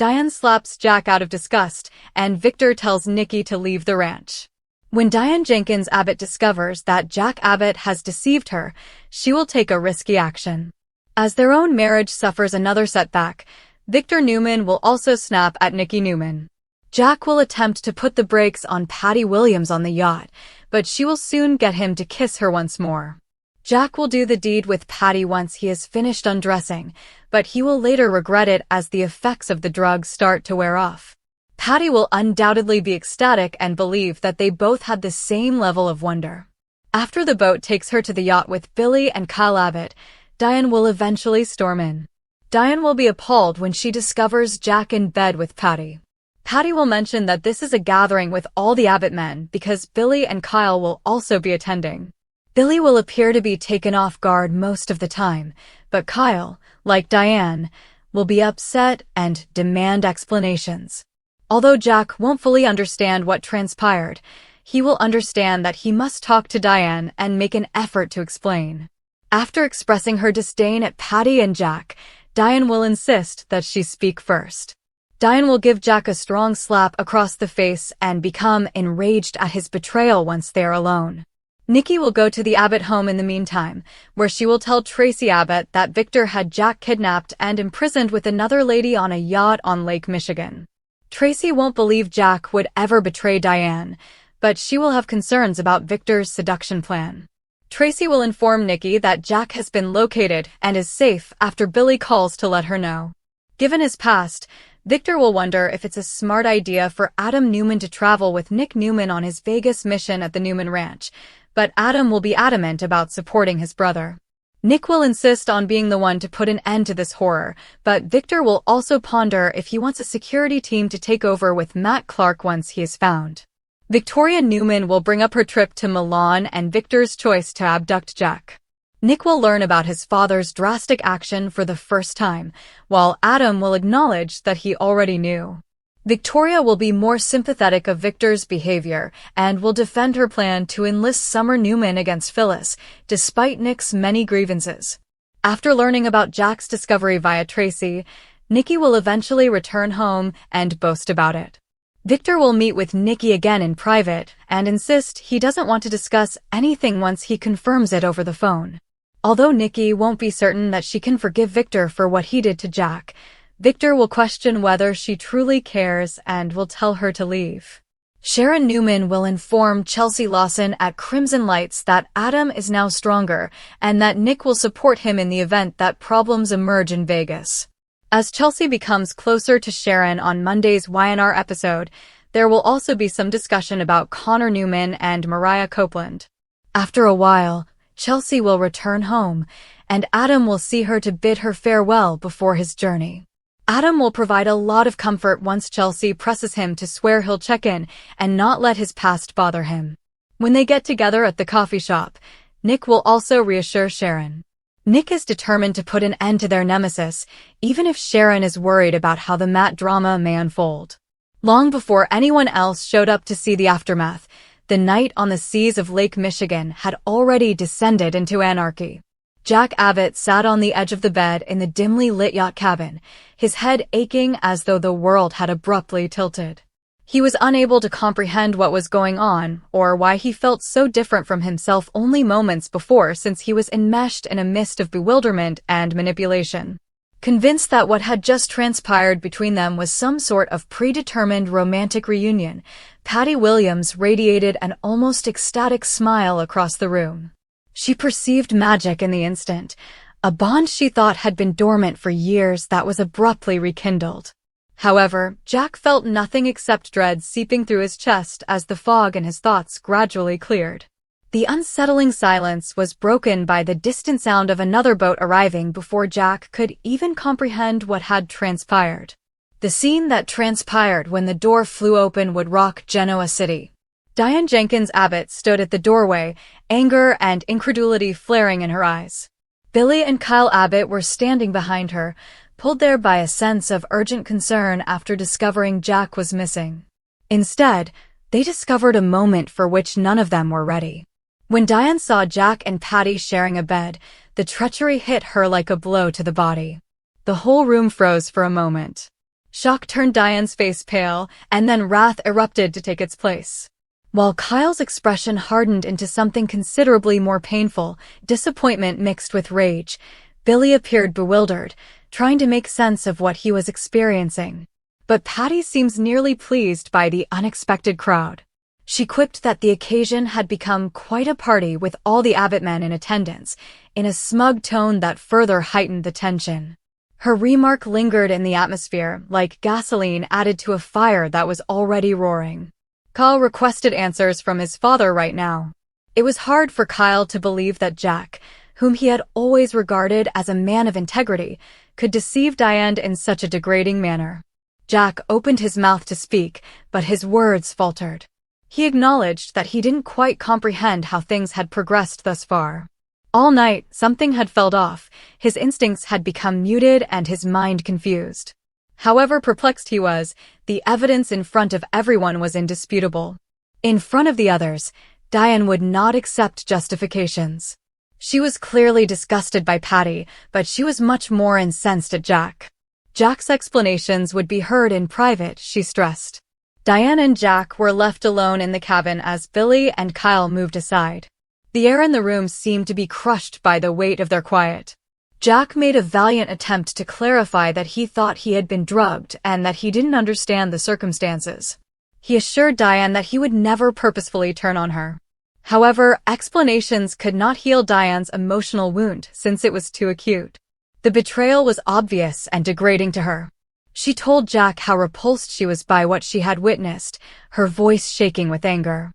Diane slaps Jack out of disgust, and Victor tells Nikki to leave the ranch. When Diane Jenkins Abbott discovers that Jack Abbott has deceived her, she will take a risky action. As their own marriage suffers another setback, Victor Newman will also snap at Nikki Newman. Jack will attempt to put the brakes on Patty Williams on the yacht, but she will soon get him to kiss her once more. Jack will do the deed with Patty once he is finished undressing, but he will later regret it as the effects of the drugs start to wear off. Patty will undoubtedly be ecstatic and believe that they both had the same level of wonder. After the boat takes her to the yacht with Billy and Kyle Abbott, Diane will eventually storm in. Diane will be appalled when she discovers Jack in bed with Patty. Patty will mention that this is a gathering with all the Abbott men because Billy and Kyle will also be attending. Billy will appear to be taken off guard most of the time, but Kyle, like Diane, will be upset and demand explanations. Although Jack won't fully understand what transpired, he will understand that he must talk to Diane and make an effort to explain. After expressing her disdain at Patty and Jack, Diane will insist that she speak first. Diane will give Jack a strong slap across the face and become enraged at his betrayal once they are alone. Nikki will go to the Abbott home in the meantime, where she will tell Tracy Abbott that Victor had Jack kidnapped and imprisoned with another lady on a yacht on Lake Michigan. Tracy won't believe Jack would ever betray Diane, but she will have concerns about Victor's seduction plan. Tracy will inform Nikki that Jack has been located and is safe after Billy calls to let her know. Given his past, Victor will wonder if it's a smart idea for Adam Newman to travel with Nick Newman on his Vegas mission at the Newman Ranch, but Adam will be adamant about supporting his brother. Nick will insist on being the one to put an end to this horror, but Victor will also ponder if he wants a security team to take over with Matt Clark once he is found. Victoria Newman will bring up her trip to Milan and Victor's choice to abduct Jack. Nick will learn about his father's drastic action for the first time, while Adam will acknowledge that he already knew. Victoria will be more sympathetic of Victor's behavior and will defend her plan to enlist Summer Newman against Phyllis, despite Nick's many grievances. After learning about Jack's discovery via Tracy, Nikki will eventually return home and boast about it. Victor will meet with Nikki again in private and insist he doesn't want to discuss anything once he confirms it over the phone. Although Nikki won't be certain that she can forgive Victor for what he did to Jack, Victor will question whether she truly cares and will tell her to leave. Sharon Newman will inform Chelsea Lawson at Crimson Lights that Adam is now stronger and that Nick will support him in the event that problems emerge in Vegas. As Chelsea becomes closer to Sharon on Monday's YNR episode, there will also be some discussion about Connor Newman and Mariah Copeland. After a while, Chelsea will return home, and Adam will see her to bid her farewell before his journey. Adam will provide a lot of comfort once Chelsea presses him to swear he'll check in and not let his past bother him. When they get together at the coffee shop, Nick will also reassure Sharon. Nick is determined to put an end to their nemesis, even if Sharon is worried about how the Matt drama may unfold. Long before anyone else showed up to see the aftermath, the night on the seas of Lake Michigan had already descended into anarchy. Jack Abbott sat on the edge of the bed in the dimly lit yacht cabin, his head aching as though the world had abruptly tilted. He was unable to comprehend what was going on or why he felt so different from himself only moments before, since he was enmeshed in a mist of bewilderment and manipulation. Convinced that what had just transpired between them was some sort of predetermined romantic reunion, Patty Williams radiated an almost ecstatic smile across the room. She perceived magic in the instant, a bond she thought had been dormant for years that was abruptly rekindled. However, Jack felt nothing except dread seeping through his chest as the fog in his thoughts gradually cleared. The unsettling silence was broken by the distant sound of another boat arriving before Jack could even comprehend what had transpired. The scene that transpired when the door flew open would rock Genoa City. Diane Jenkins Abbott stood at the doorway, anger and incredulity flaring in her eyes. Billy and Kyle Abbott were standing behind her, pulled there by a sense of urgent concern after discovering Jack was missing. Instead, they discovered a moment for which none of them were ready. When Diane saw Jack and Patty sharing a bed, the treachery hit her like a blow to the body. The whole room froze for a moment. Shock turned Diane's face pale, and then wrath erupted to take its place. While Kyle's expression hardened into something considerably more painful, disappointment mixed with rage, Billy appeared bewildered, trying to make sense of what he was experiencing. But Patty seems nearly pleased by the unexpected crowd. She quipped that the occasion had become quite a party with all the Abbott men in attendance, in a smug tone that further heightened the tension. Her remark lingered in the atmosphere, like gasoline added to a fire that was already roaring. Kyle requested answers from his father right now. It was hard for Kyle to believe that Jack, whom he had always regarded as a man of integrity, could deceive Diane in such a degrading manner. Jack opened his mouth to speak, but his words faltered. He acknowledged that he didn't quite comprehend how things had progressed thus far. All night, something had felt off, his instincts had become muted and his mind confused. However perplexed he was, the evidence in front of everyone was indisputable. In front of the others, Diane would not accept justifications. She was clearly disgusted by Patty, but she was much more incensed at Jack. Jack's explanations would be heard in private, she stressed. Diane and Jack were left alone in the cabin as Billy and Kyle moved aside. The air in the room seemed to be crushed by the weight of their quiet. Jack made a valiant attempt to clarify that he thought he had been drugged and that he didn't understand the circumstances. He assured Diane that he would never purposefully turn on her. However, explanations could not heal Diane's emotional wound since it was too acute. The betrayal was obvious and degrading to her. She told Jack how repulsed she was by what she had witnessed, her voice shaking with anger.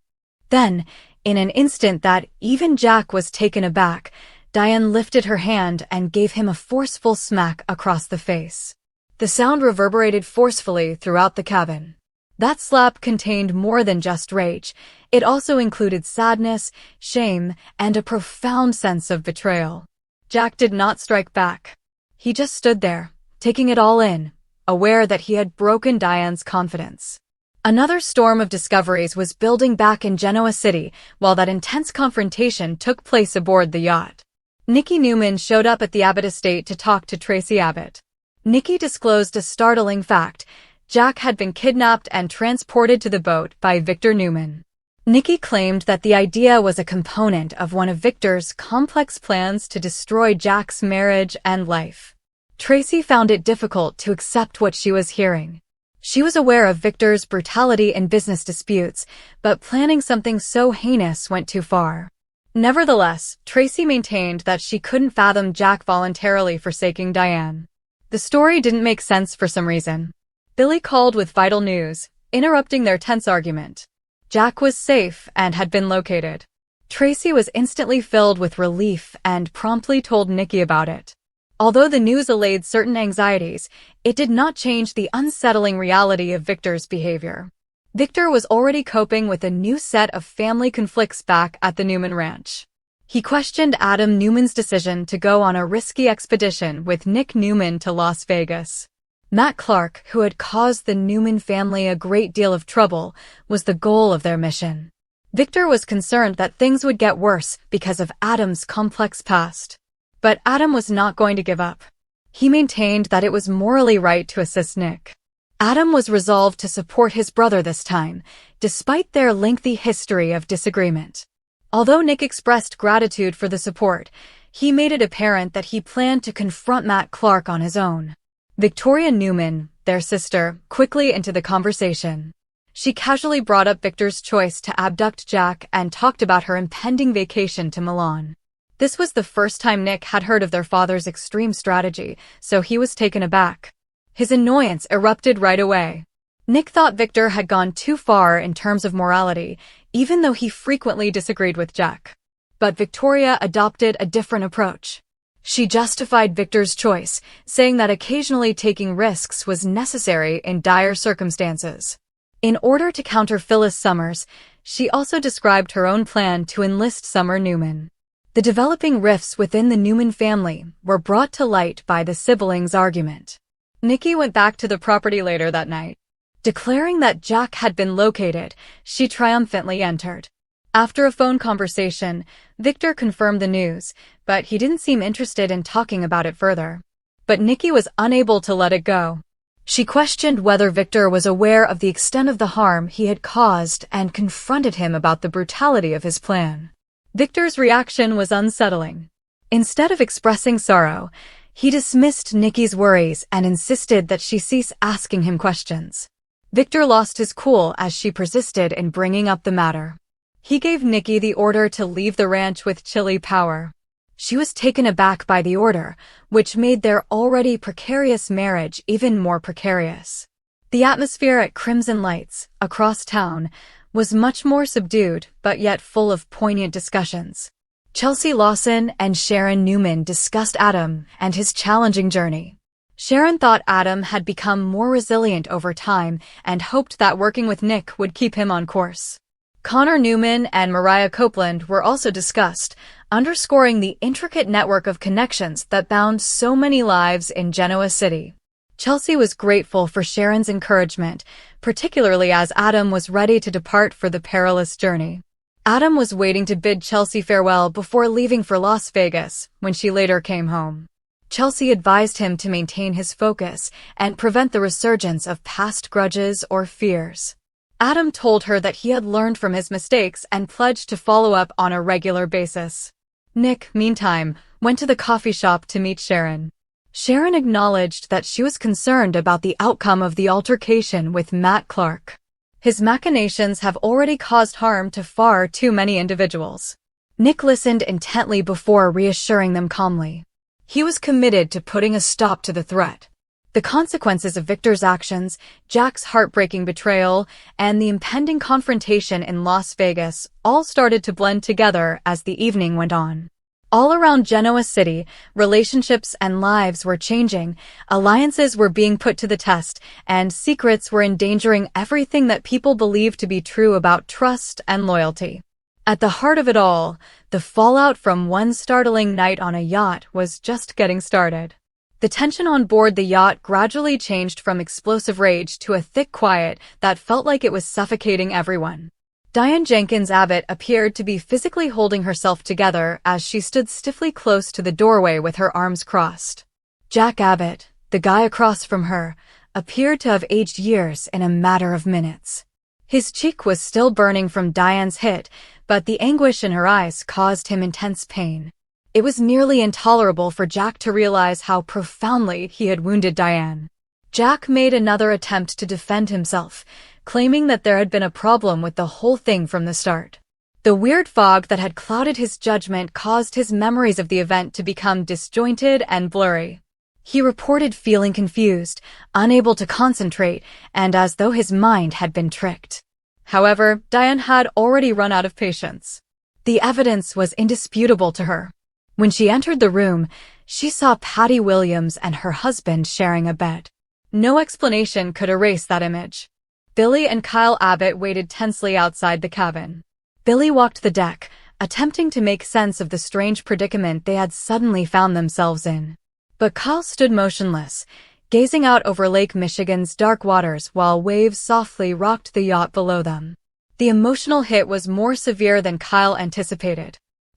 Then, in an instant that even Jack was taken aback, Diane lifted her hand and gave him a forceful smack across the face. The sound reverberated forcefully throughout the cabin. That slap contained more than just rage. It also included sadness, shame, and a profound sense of betrayal. Jack did not strike back. He just stood there, taking it all in, aware that he had broken Diane's confidence. Another storm of discoveries was building back in Genoa City while that intense confrontation took place aboard the yacht. Nikki Newman showed up at the Abbott estate to talk to Tracy Abbott. Nikki disclosed a startling fact. Jack had been kidnapped and transported to the boat by Victor Newman. Nikki claimed that the idea was a component of one of Victor's complex plans to destroy Jack's marriage and life. Tracy found it difficult to accept what she was hearing. She was aware of Victor's brutality in business disputes, but planning something so heinous went too far. Nevertheless, Tracy maintained that she couldn't fathom Jack voluntarily forsaking Diane. The story didn't make sense for some reason. Billy called with vital news, interrupting their tense argument. Jack was safe and had been located. Tracy was instantly filled with relief and promptly told Nikki about it. Although the news allayed certain anxieties, it did not change the unsettling reality of Victor's behavior. Victor was already coping with a new set of family conflicts back at the Newman ranch. He questioned Adam Newman's decision to go on a risky expedition with Nick Newman to Las Vegas. Matt Clark, who had caused the Newman family a great deal of trouble, was the goal of their mission. Victor was concerned that things would get worse because of Adam's complex past. But Adam was not going to give up. He maintained that it was morally right to assist Nick. Adam was resolved to support his brother this time, despite their lengthy history of disagreement. Although Nick expressed gratitude for the support, he made it apparent that he planned to confront Matt Clark on his own. Victoria Newman, their sister, quickly into the conversation. She casually brought up Victor's choice to abduct Jack and talked about her impending vacation to Milan. This was the first time Nick had heard of their father's extreme strategy, so he was taken aback. His annoyance erupted right away. Nick thought Victor had gone too far in terms of morality, even though he frequently disagreed with Jack. But Victoria adopted a different approach. She justified Victor's choice, saying that occasionally taking risks was necessary in dire circumstances. In order to counter Phyllis Summers, she also described her own plan to enlist Summer Newman. The developing rifts within the Newman family were brought to light by the siblings' argument. Nikki went back to the property later that night. Declaring that Jack had been located, she triumphantly entered. After a phone conversation, Victor confirmed the news, but he didn't seem interested in talking about it further. But Nikki was unable to let it go. She questioned whether Victor was aware of the extent of the harm he had caused and confronted him about the brutality of his plan. Victor's reaction was unsettling. Instead of expressing sorrow, he dismissed Nikki's worries and insisted that she cease asking him questions. Victor lost his cool as she persisted in bringing up the matter. He gave Nikki the order to leave the ranch with chilly power. She was taken aback by the order, which made their already precarious marriage even more precarious. The atmosphere at Crimson Lights, across town, was much more subdued but yet full of poignant discussions. Chelsea Lawson and Sharon Newman discussed Adam and his challenging journey. Sharon thought Adam had become more resilient over time and hoped that working with Nick would keep him on course. Connor Newman and Mariah Copeland were also discussed, underscoring the intricate network of connections that bound so many lives in Genoa City. Chelsea was grateful for Sharon's encouragement, particularly as Adam was ready to depart for the perilous journey. Adam was waiting to bid Chelsea farewell before leaving for Las Vegas when she later came home. Chelsea advised him to maintain his focus and prevent the resurgence of past grudges or fears. Adam told her that he had learned from his mistakes and pledged to follow up on a regular basis. Nick, meantime, went to the coffee shop to meet Sharon. Sharon acknowledged that she was concerned about the outcome of the altercation with Matt Clark. His machinations have already caused harm to far too many individuals. Nick listened intently before reassuring them calmly. He was committed to putting a stop to the threat. The consequences of Victor's actions, Jack's heartbreaking betrayal, and the impending confrontation in Las Vegas all started to blend together as the evening went on. All around Genoa City, relationships and lives were changing, alliances were being put to the test, and secrets were endangering everything that people believed to be true about trust and loyalty. At the heart of it all, the fallout from one startling night on a yacht was just getting started. The tension on board the yacht gradually changed from explosive rage to a thick quiet that felt like it was suffocating everyone. Diane Jenkins Abbott appeared to be physically holding herself together as she stood stiffly close to the doorway with her arms crossed. Jack Abbott, the guy across from her, appeared to have aged years in a matter of minutes. His cheek was still burning from Diane's hit, but the anguish in her eyes caused him intense pain. It was nearly intolerable for Jack to realize how profoundly he had wounded Diane. Jack made another attempt to defend himself, claiming that there had been a problem with the whole thing from the start. The weird fog that had clouded his judgment caused his memories of the event to become disjointed and blurry. He reported feeling confused, unable to concentrate, and as though his mind had been tricked. However, Diane had already run out of patience. The evidence was indisputable to her. When she entered the room, she saw Patty Williams and her husband sharing a bed. No explanation could erase that image. Billy and Kyle Abbott waited tensely outside the cabin. Billy walked the deck, attempting to make sense of the strange predicament they had suddenly found themselves in. But Kyle stood motionless, gazing out over Lake Michigan's dark waters while waves softly rocked the yacht below them. The emotional hit was more severe than Kyle anticipated.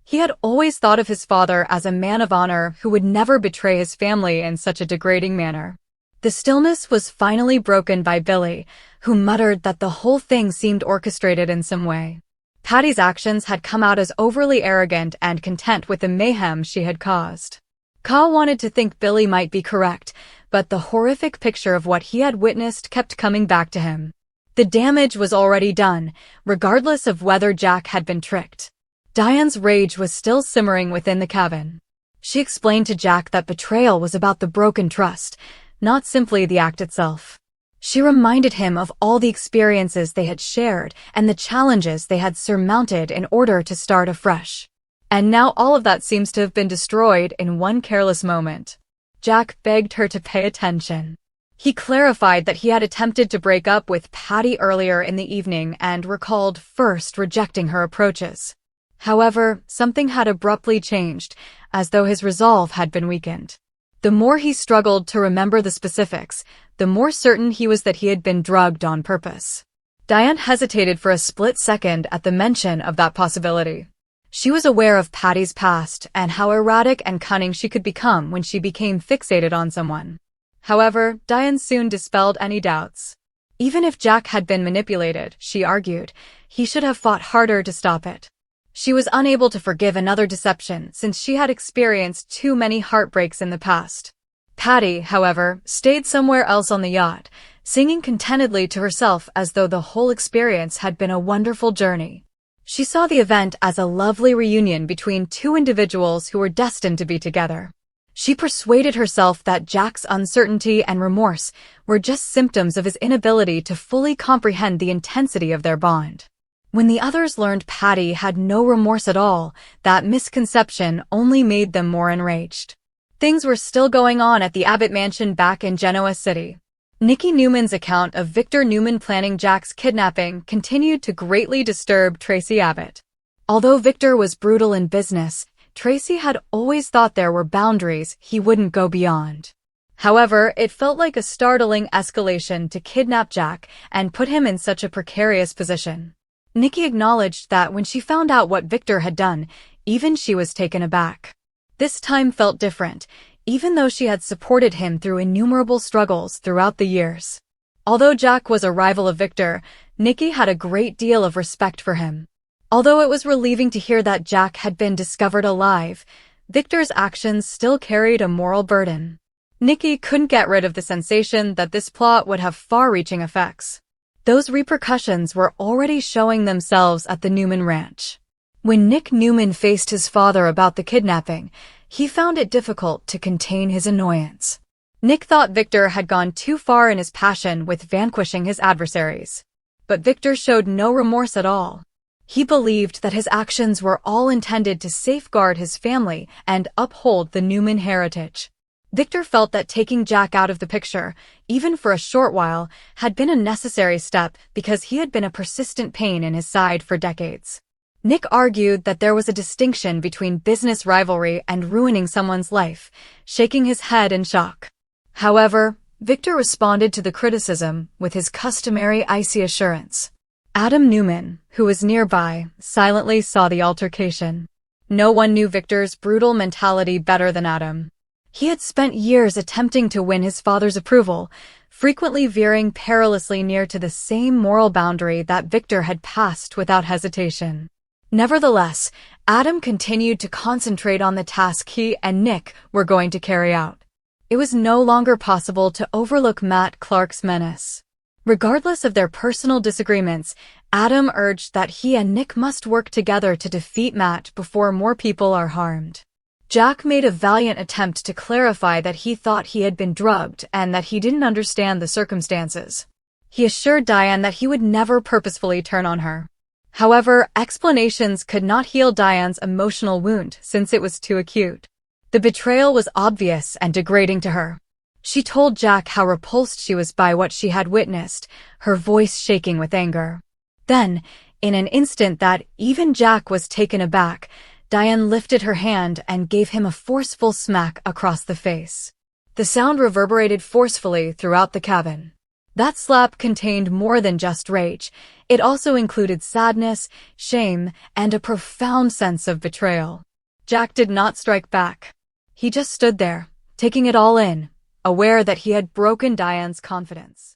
He had always thought of his father as a man of honor who would never betray his family in such a degrading manner. The stillness was finally broken by Billy, who muttered that the whole thing seemed orchestrated in some way. Patty's actions had come out as overly arrogant and content with the mayhem she had caused. Kyle wanted to think Billy might be correct, but the horrific picture of what he had witnessed kept coming back to him. The damage was already done, regardless of whether Jack had been tricked. Diane's rage was still simmering within the cabin. She explained to Jack that betrayal was about the broken trust, not simply the act itself. She reminded him of all the experiences they had shared and the challenges they had surmounted in order to start afresh. And now all of that seems to have been destroyed in one careless moment. Jack begged her to pay attention. He clarified that he had attempted to break up with Patty earlier in the evening and recalled first rejecting her approaches. However, something had abruptly changed, as though his resolve had been weakened. The more he struggled to remember the specifics, the more certain he was that he had been drugged on purpose. Diane hesitated for a split second at the mention of that possibility. She was aware of Patty's past and how erratic and cunning she could become when she became fixated on someone. However, Diane soon dispelled any doubts. Even if Jack had been manipulated, she argued, he should have fought harder to stop it. She was unable to forgive another deception since she had experienced too many heartbreaks in the past. Patty, however, stayed somewhere else on the yacht, singing contentedly to herself as though the whole experience had been a wonderful journey. She saw the event as a lovely reunion between two individuals who were destined to be together. She persuaded herself that Jack's uncertainty and remorse were just symptoms of his inability to fully comprehend the intensity of their bond. When the others learned Patty had no remorse at all, that misconception only made them more enraged. Things were still going on at the Abbott mansion back in Genoa City. Nikki Newman's account of Victor Newman planning Jack's kidnapping continued to greatly disturb Tracy Abbott. Although Victor was brutal in business, Tracy had always thought there were boundaries he wouldn't go beyond. However, it felt like a startling escalation to kidnap Jack and put him in such a precarious position. Nikki acknowledged that when she found out what Victor had done, even she was taken aback. This time felt different, even though she had supported him through innumerable struggles throughout the years. Although Jack was a rival of Victor, Nikki had a great deal of respect for him. Although it was relieving to hear that Jack had been discovered alive, Victor's actions still carried a moral burden. Nikki couldn't get rid of the sensation that this plot would have far-reaching effects. Those repercussions were already showing themselves at the Newman ranch. When Nick Newman faced his father about the kidnapping, he found it difficult to contain his annoyance. Nick thought Victor had gone too far in his passion with vanquishing his adversaries. But Victor showed no remorse at all. He believed that his actions were all intended to safeguard his family and uphold the Newman heritage. Victor felt that taking Jack out of the picture, even for a short while, had been a necessary step because he had been a persistent pain in his side for decades. Nick argued that there was a distinction between business rivalry and ruining someone's life, shaking his head in shock. However, Victor responded to the criticism with his customary icy assurance. Adam Newman, who was nearby, silently saw the altercation. No one knew Victor's brutal mentality better than Adam. He had spent years attempting to win his father's approval, frequently veering perilously near to the same moral boundary that Victor had passed without hesitation. Nevertheless, Adam continued to concentrate on the task he and Nick were going to carry out. It was no longer possible to overlook Matt Clark's menace. Regardless of their personal disagreements, Adam urged that he and Nick must work together to defeat Matt before more people are harmed. Jack made a valiant attempt to clarify that he thought he had been drugged and that he didn't understand the circumstances. He assured Diane that he would never purposefully turn on her. However, explanations could not heal Diane's emotional wound since it was too acute. The betrayal was obvious and degrading to her. She told Jack how repulsed she was by what she had witnessed, her voice shaking with anger. Then, in an instant that even Jack was taken aback, Diane lifted her hand and gave him a forceful smack across the face. The sound reverberated forcefully throughout the cabin. That slap contained more than just rage. It also included sadness, shame, and a profound sense of betrayal. Jack did not strike back. He just stood there, taking it all in, aware that he had broken Diane's confidence.